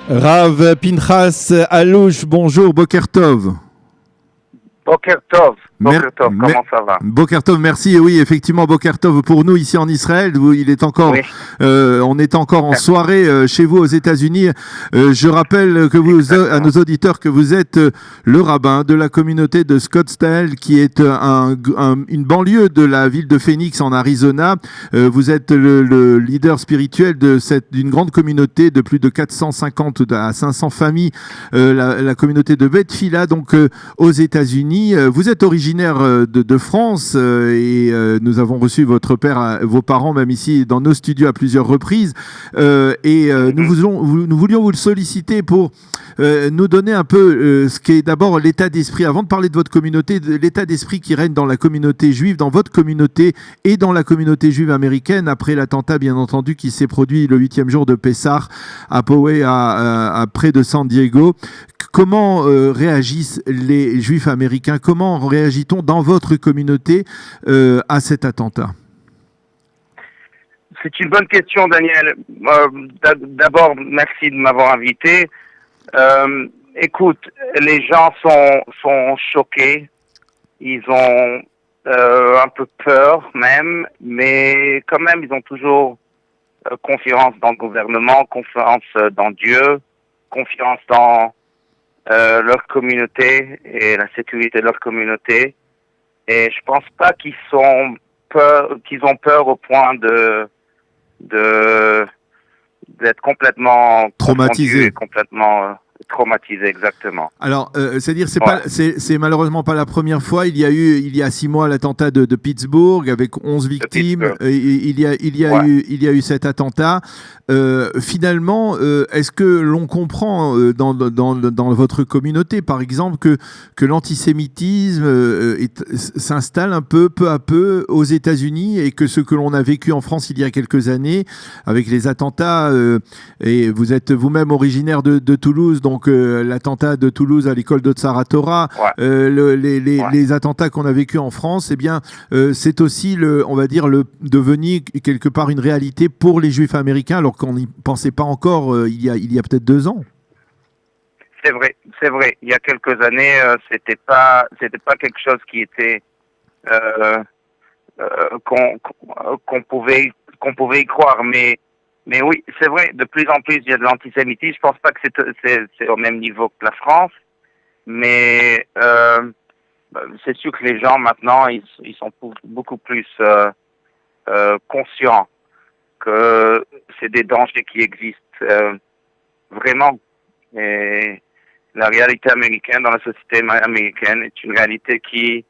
Rav Pinchas Alouche, bonjour, Boker Tov. Boker Tov, comment ça va? Boker Tov, merci. Oui, effectivement, Boker Tov pour nous ici en Israël. Il est encore, Oui. on est encore en soirée chez vous aux États-Unis. Je rappelle que à nos auditeurs que vous êtes le rabbin de la communauté de Scottsdale, qui est une banlieue de la ville de Phoenix en Arizona. Vous êtes le leader spirituel d'une grande communauté de plus de 450 à 500 familles, la communauté de Beth Fila, donc aux États-Unis. Vous êtes originaire de France et nous avons reçu votre père, vos parents même ici dans nos studios à plusieurs reprises nous voulions vous le solliciter pour nous donner un peu ce qu'est d'abord l'état d'esprit, avant de parler de votre communauté, de l'état d'esprit qui règne dans la communauté juive, dans votre communauté et dans la communauté juive américaine après l'attentat bien entendu qui s'est produit le 8e jour de Pessah à Poway, à près de San Diego. Comment réagissent les Juifs américains? Comment réagit-on dans votre communauté à cet attentat? C'est une bonne question, Daniel. D'abord, merci de m'avoir invité. Écoute, les gens sont choqués. Ils ont un peu peur même, mais quand même, ils ont toujours confiance dans le gouvernement, confiance dans Dieu, confiance dans leur communauté et la sécurité de leur communauté. Et je pense pas qu'ils ont peur au point d'être complètement traumatisés, complètement traumatisés, exactement. Alors, c'est-à-dire, c'est malheureusement pas la première fois. Il y a 6 mois, l'attentat de Pittsburgh avec 11 victimes. Il y a eu cet attentat. Finalement, est-ce que l'on comprend dans votre communauté, par exemple, que l'antisémitisme s'installe un peu à peu aux États-Unis et que ce que l'on a vécu en France il y a quelques années avec les attentats, et vous êtes vous-même originaire de Toulouse, donc l'attentat de Toulouse à l'école de Tzara Torah, les attentats qu'on a vécu en France, eh bien, c'est aussi on va dire devenu quelque part une réalité pour les Juifs américains, alors qu'on n'y pensait pas encore il y a peut-être 2 ans. C'est vrai. Il y a quelques années, c'était pas quelque chose qui était qu'on pouvait y croire, mais oui, c'est vrai. De plus en plus, il y a de l'antisémitisme. Je pense pas que c'est au même niveau que la France, mais c'est sûr que les gens maintenant, ils sont beaucoup plus conscients que c'est des dangers qui existent vraiment. Et la réalité américaine, dans la société américaine, est une réalité qui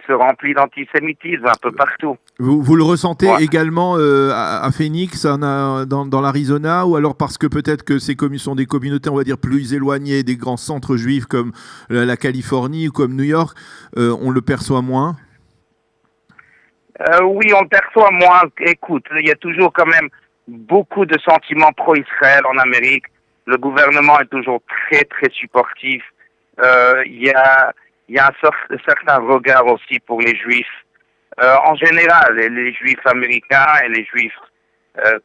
se remplit d'antisémitisme un peu partout. Vous le ressentez également à Phoenix, dans l'Arizona, ou alors parce que peut-être que ces sont des communautés, on va dire, plus éloignées des grands centres juifs comme la Californie ou comme New York, on le perçoit moins? Oui, on le perçoit moins. Écoute, il y a toujours quand même beaucoup de sentiments pro-Israël en Amérique. Le gouvernement est toujours très, très supportif. Il y a un certain regard aussi pour les Juifs. En général, les Juifs américains et les Juifs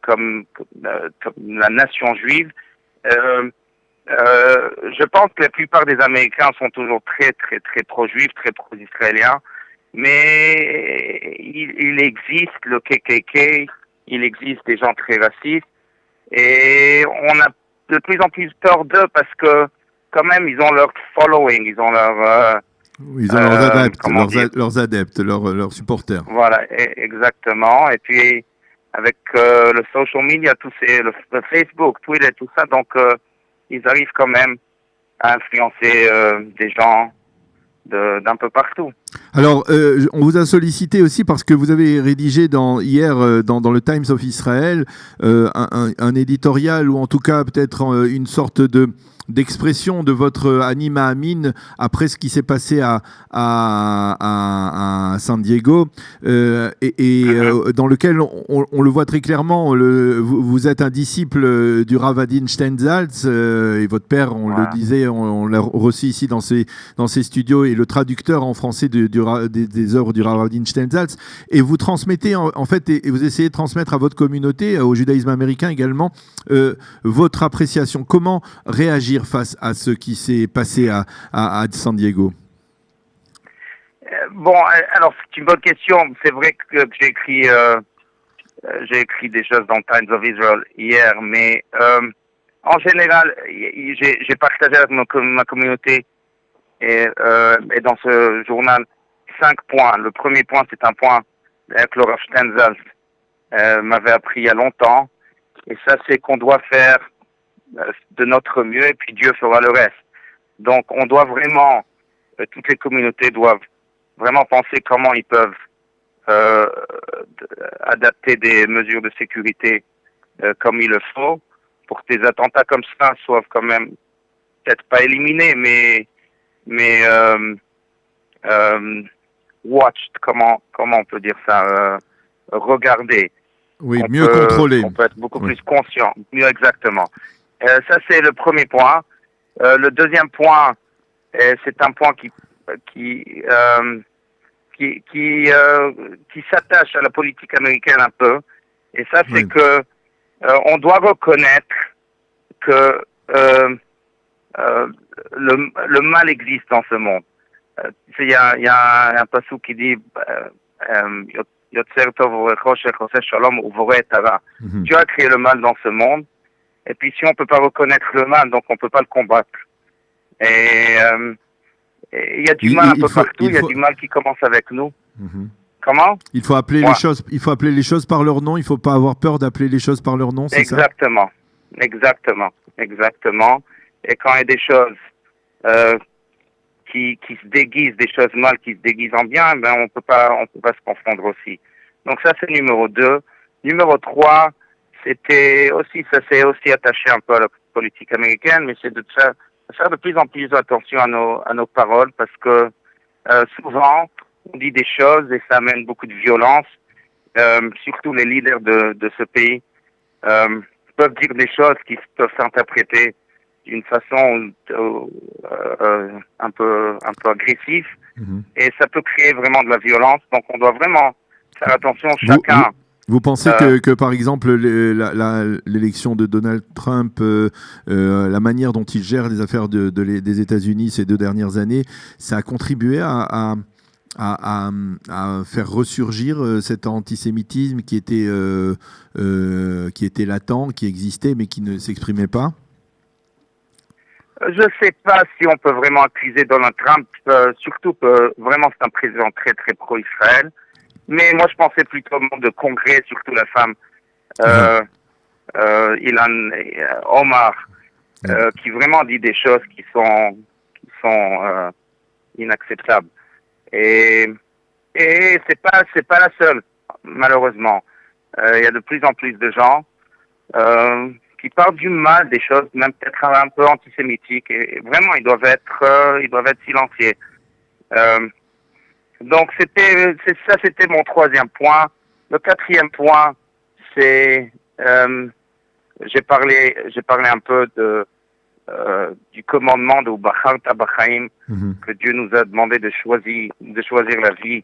comme la nation juive. Je pense que la plupart des Américains sont toujours très, très, très pro-juifs, très pro-israéliens. Mais il existe le KKK, il existe des gens très racistes, et on a de plus en plus peur d'eux parce que quand même ils ont leur following, ils ont leurs adeptes, leurs supporters. Voilà, exactement. Et puis avec le social media, le Facebook, Twitter, tout ça, donc ils arrivent quand même à influencer des gens d'un peu partout. Alors, on vous a sollicité aussi parce que vous avez rédigé hier dans le Times of Israel un éditorial, ou en tout cas peut-être une sorte d'expression de votre anima amin après ce qui s'est passé à San Diego, dans lequel on le voit très clairement. Vous êtes un disciple du Rav Adin Steinsaltz, et votre père, on le disait, on l'a reçu ici dans ces studios, et le traducteur en français des œuvres du Rav Adin Steinsaltz, et vous transmettez en fait, et vous essayez de transmettre à votre communauté, au judaïsme américain également, votre appréciation. Comment réagir face à ce qui s'est passé à San Diego? Bon, alors c'est une bonne question. C'est vrai que j'ai écrit des choses dans Times of Israel hier, mais en général, j'ai partagé avec ma communauté et dans ce journal 5 points. Le premier point, c'est un point que le Rav Steinsaltz m'avait appris il y a longtemps, et ça, c'est qu'on doit faire de notre mieux, et puis Dieu fera le reste. Donc, on doit vraiment, toutes les communautés doivent vraiment penser comment ils peuvent adapter des mesures de sécurité comme il le faut, pour que des attentats comme ça soient quand même peut-être pas éliminés, mais watched, comment on peut dire ça, regardés. Oui, mieux contrôlé. On peut être beaucoup plus conscient, mieux exactement. Ça, c'est le premier point. Le deuxième point, c'est un point qui s'attache à la politique américaine un peu. Et ça, c'est que on doit reconnaître que le mal existe dans ce monde. Il y a un passage qui dit Dieu a créé le mal dans ce monde, et puis si on peut pas reconnaître le mal, donc on peut pas le combattre. Et il y a du mal un peu partout, il y a du mal qui commence avec nous. Comment? Il faut appeler les choses. Il faut appeler les choses par leur nom. Il faut pas avoir peur d'appeler les choses par leur nom. C'est exactement, ça? Exactement. Et quand il y a des choses qui se déguisent, des choses mal qui se déguisent en bien, ben on peut pas se confondre aussi. Donc ça, c'est numéro 2. Numéro 3, c'est aussi attaché un peu à la politique américaine, mais c'est de faire de plus en plus attention à nos paroles, parce que souvent on dit des choses et ça amène beaucoup de violence. Surtout les leaders de ce pays peuvent dire des choses qui peuvent s'interpréter d'une façon un peu agressive, et ça peut créer vraiment de la violence. Donc on doit vraiment faire attention chacun. Vous pensez que par exemple l'élection de Donald Trump, la manière dont il gère les affaires des États-Unis ces 2 dernières années, ça a contribué à faire ressurgir cet antisémitisme qui était latent, qui existait mais qui ne s'exprimait pas? Je ne sais pas si on peut vraiment accuser Donald Trump, surtout que vraiment c'est un président très très pro-Israël. Mais moi je pensais plutôt au monde de Congrès, surtout la femme Ilhan Omar, qui vraiment dit des choses qui sont inacceptables. Et c'est pas la seule, malheureusement. Il y a de plus en plus de gens qui parlent du mal, des choses même peut-être un peu antisémitiques, et vraiment ils doivent être silencieux. Donc c'était mon 3e point. Le 4e point, c'est j'ai parlé un peu du commandement de Bacharta Bachaim, que Dieu nous a demandé de choisir la vie,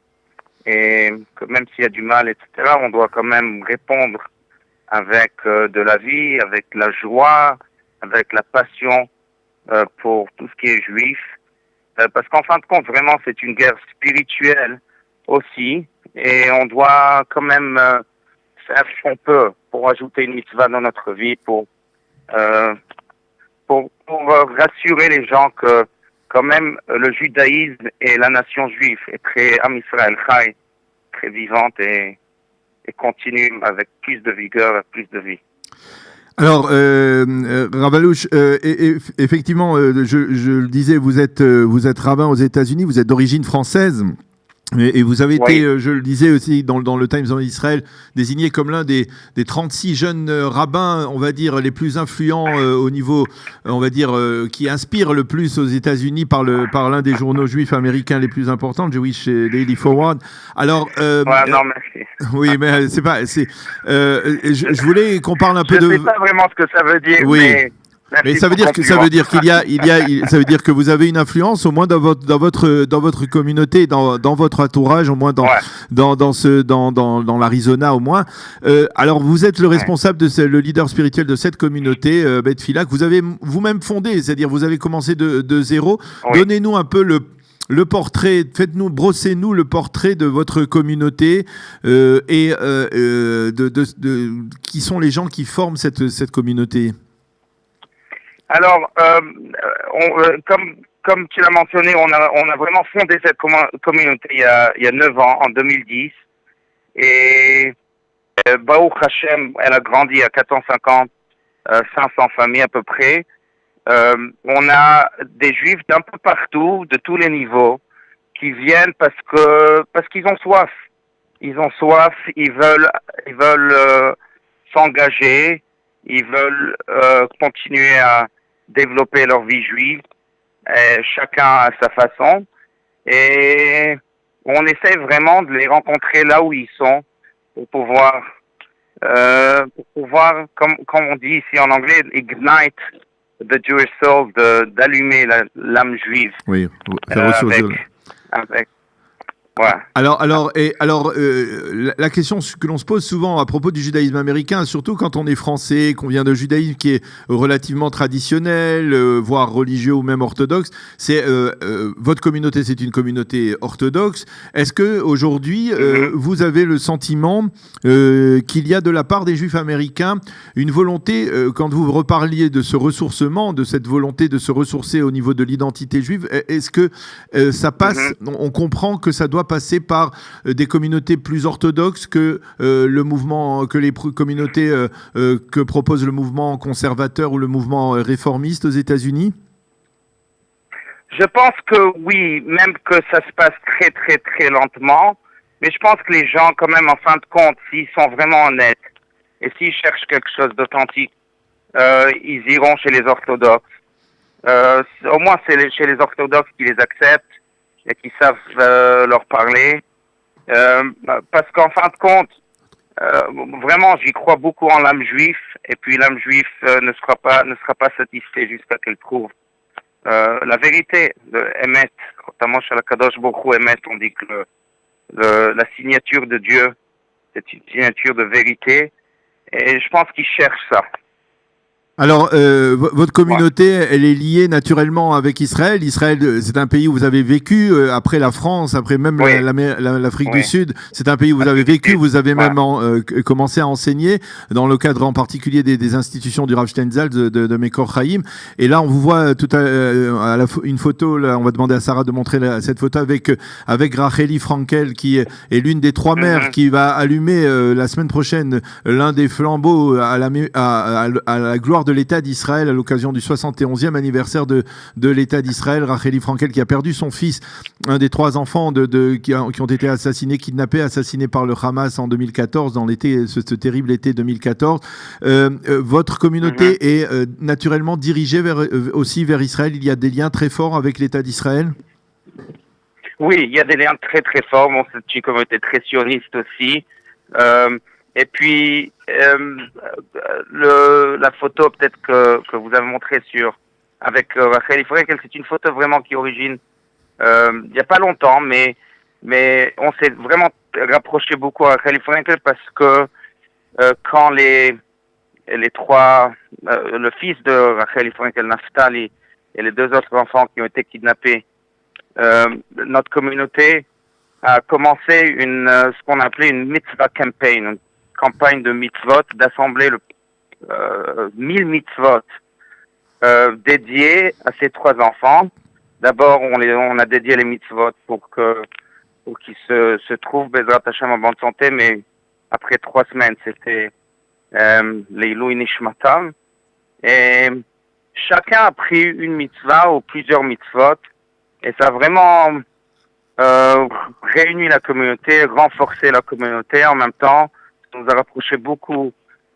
et que même s'il y a du mal, etc., on doit quand même répondre avec de la vie, avec la joie, avec la passion pour tout ce qui est juif, parce qu'en fin de compte, vraiment, c'est une guerre spirituelle aussi, et on doit quand même faire ce qu'on peut pour ajouter une mitzvah dans notre vie, pour rassurer les gens que quand même le judaïsme et la nation juive est très Am Israël Chai, très vivante et continue avec plus de vigueur, plus de vie. Alors, Rav Allouche, effectivement, je le disais, vous êtes rabbin aux États-Unis, vous êtes d'origine française. Et vous avez été, je le disais aussi dans le Times of Israel, désigné comme l'un des 36 jeunes rabbins, on va dire, les plus influents au niveau, on va dire, qui inspirent le plus aux États-Unis par l'un des journaux juifs américains les plus importants, le Jewish Daily Forward. Alors, non, merci. Oui, mais c'est pas, je voulais qu'on parle un peu de. Je sais pas vraiment ce que ça veut dire, oui. mais Merci Mais ça veut pour dire le que ça compliment. veut dire ça veut dire que vous avez une influence au moins dans votre communauté, dans votre entourage, au moins Ouais. dans l'Arizona au moins. Alors vous êtes le responsable le leader spirituel de cette communauté, Beth Fila, que vous avez vous-même fondée, c'est-à-dire vous avez commencé de zéro. Oui. Donnez-nous un peu le portrait, brossez-nous le portrait de votre communauté qui sont les gens qui forment cette communauté. Alors, comme tu l'as mentionné, on a vraiment fondé cette communauté il y a 9 ans, en 2010. Et Baruch Hashem, elle a grandi à 450, 500 familles à peu près. On a des juifs d'un peu partout, de tous les niveaux, qui viennent parce qu'ils ont soif. Ils ont soif, ils veulent s'engager, ils veulent continuer à développer leur vie juive, chacun à sa façon. Et on essaie vraiment de les rencontrer là où ils sont pour pouvoir, comme on dit ici en anglais, ignite the Jewish soul, d'allumer l'âme juive. Oui, faire ressurgir. Avec ouais. Alors, la question que l'on se pose souvent à propos du judaïsme américain, surtout quand on est français, qu'on vient de judaïsme qui est relativement traditionnel, voire religieux ou même orthodoxe, c'est votre communauté, c'est une communauté orthodoxe. Est-ce que aujourd'hui vous avez le sentiment qu'il y a de la part des Juifs américains une volonté, quand vous reparliez de ce ressourcement, de cette volonté de se ressourcer au niveau de l'identité juive, est-ce que ça passe, on comprend que ça doit passer par des communautés plus orthodoxes que le mouvement, que les communautés que propose le mouvement conservateur ou le mouvement réformiste aux États-Unis? Je pense que oui, même que ça se passe très très très lentement, mais je pense que les gens quand même en fin de compte, s'ils sont vraiment honnêtes et s'ils cherchent quelque chose d'authentique, ils iront chez les orthodoxes. Au moins c'est chez les orthodoxes qui les acceptent et qui savent leur parler. Parce qu'en fin de compte, vraiment, j'y crois beaucoup en l'âme juive, et puis l'âme juive ne sera pas satisfait jusqu'à qu'elle trouve la vérité de Emet. Notamment chez la Kadosh Baruch Hu, Emet, on dit que la signature de Dieu, c'est une signature de vérité, et je pense qu'ils cherchent ça. Alors, votre communauté, elle est liée naturellement avec Israël. Israël, c'est un pays où vous avez vécu, après la France, après même l'Afrique du Sud. C'est un pays où vous avez vécu, vous avez même commencé à enseigner, dans le cadre en particulier des institutions du Rav Steinsaltz de Mekor Chaim. Et là, on vous voit une photo, là, on va demander à Sarah de montrer cette photo avec Racheli Frankel, qui est l'une des 3 mères qui va allumer la semaine prochaine l'un des flambeaux à la gloire de l'État d'Israël à l'occasion du 71e anniversaire de l'État d'Israël. Racheli Frankel qui a perdu son fils, un des 3 enfants qui ont été assassinés par le Hamas en 2014, dans ce terrible été 2014. Votre communauté est naturellement dirigée aussi vers Israël. Il y a des liens très forts avec l'État d'Israël? Oui, il y a des liens très très forts. Bon, c'est une communauté très sioniste aussi. Et puis, la photo peut-être que vous avez montrée avec Rachel Frankel, c'est une photo vraiment qui origine il n'y a pas longtemps, mais on s'est vraiment rapproché beaucoup à Rachel Frankel parce que quand le fils de Rachel Frankel, Naftali, et les 2 autres enfants qui ont été kidnappés, notre communauté a commencé ce qu'on appelait une mitzvah campaign, campagne de mitzvot, d'assembler 1000 mitzvot dédiés à ces 3 enfants. D'abord, on a dédié les mitzvot pour qu'ils se trouvent Bezrat Hashem en bonne santé, mais après 3 semaines, c'était Leilui Nishmatam. Et chacun a pris une mitzvah ou plusieurs mitzvot, et ça a vraiment réuni la communauté, renforcé la communauté en même temps. Ça nous a rapproché beaucoup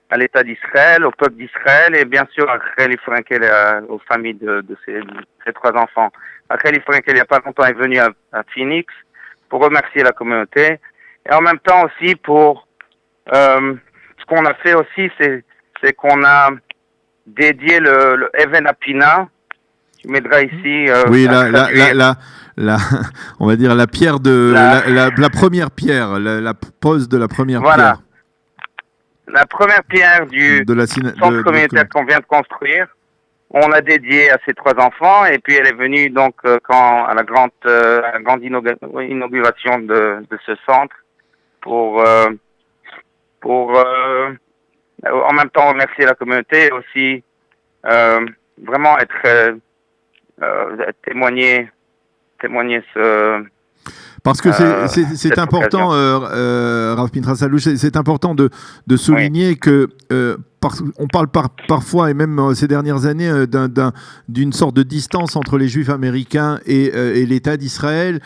à l'État d'Israël, au peuple d'Israël et bien sûr à Rachel Frankel et aux familles de ces 3 enfants. Rachel Frankel, il n'y a pas longtemps, est venu à Phoenix pour remercier la communauté et en même temps aussi pour ce qu'on a fait aussi, c'est qu'on a dédié le Even Apina. Tu m'aideras ici. Oui, on va dire la pierre de la première pierre, la pose de la première voilà. pierre. La première pierre du centre communautaire qu'on vient de construire, on l'a dédiée à ces 3 enfants et puis elle est venue donc à la grande inauguration de ce centre pour en même temps remercier la communauté et aussi vraiment être témoigner ce. Parce que c'est important, Rav Pinchas Allouche, c'est important de souligner que on parle parfois, et même ces dernières années, d'une sorte de distance entre les Juifs américains et l'État d'Israël.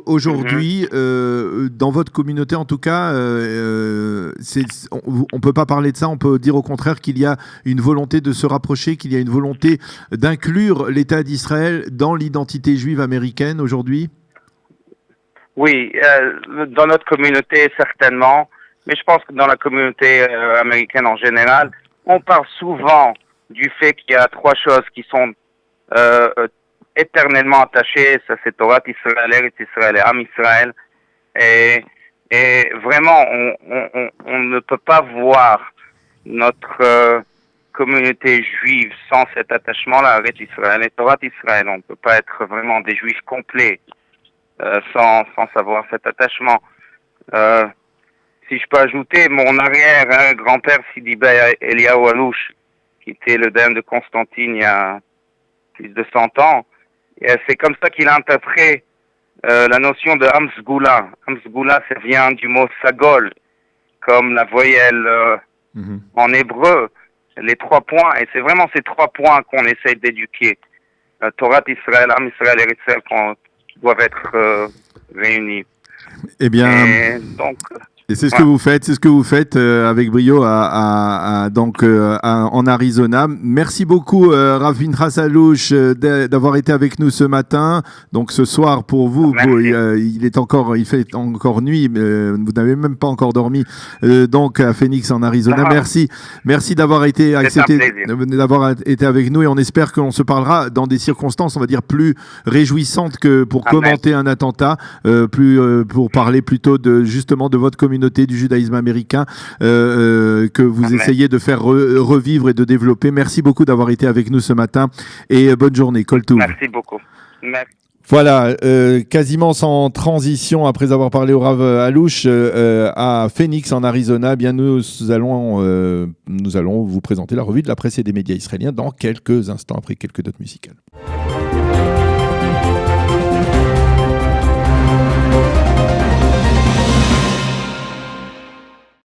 Aujourd'hui, dans votre communauté en tout cas, on ne peut pas parler de ça, on peut dire au contraire qu'il y a une volonté de se rapprocher, qu'il y a une volonté d'inclure l'État d'Israël dans l'identité juive américaine aujourd'hui. Oui, dans notre communauté certainement, mais je pense que dans la communauté américaine en général, on parle souvent du fait qu'il y a 3 choses qui sont éternellement attachées, ça c'est Torah Israël, Eretz Israël et Am Israël, et vraiment on ne peut pas voir notre communauté juive sans cet attachement-là à Eretz Israël et Torah Israël. On ne peut pas être vraiment des juifs complets sans savoir cet attachement. Si je peux ajouter, mon arrière-grand-père Sidi Bey Eliyahu Allouche, qui était le dème de Constantine il y a plus de 100 ans, et c'est comme ça qu'il a interprété la notion de Hamsgoula. Hamsgoula, ça vient du mot sagol, comme la voyelle en hébreu, les 3 points, et c'est vraiment ces 3 points qu'on essaie d'éduquer. Torah Israël, Am Israël et Israël doivent être réunis. Eh bien, et c'est ce que vous faites, avec brio en Arizona. Merci beaucoup, Rav Pinchas Allouche, d'avoir été avec nous ce matin. Donc ce soir pour vous, il fait encore nuit, vous n'avez même pas encore dormi. Donc à Phoenix en Arizona. Merci d'avoir été avec nous et on espère qu'on se parlera dans des circonstances, on va dire, plus réjouissantes que pour commenter un attentat, pour parler plutôt justement de votre communauté, du judaïsme américain que vous essayez de faire revivre et de développer. Merci beaucoup d'avoir été avec nous ce matin et bonne journée. Kol Tov. Merci beaucoup. Merci. Voilà, quasiment sans transition, après avoir parlé au Rav Allouche à Phoenix en Arizona, bien nous allons vous présenter la revue de la presse et des médias israéliens dans quelques instants après quelques notes musicales.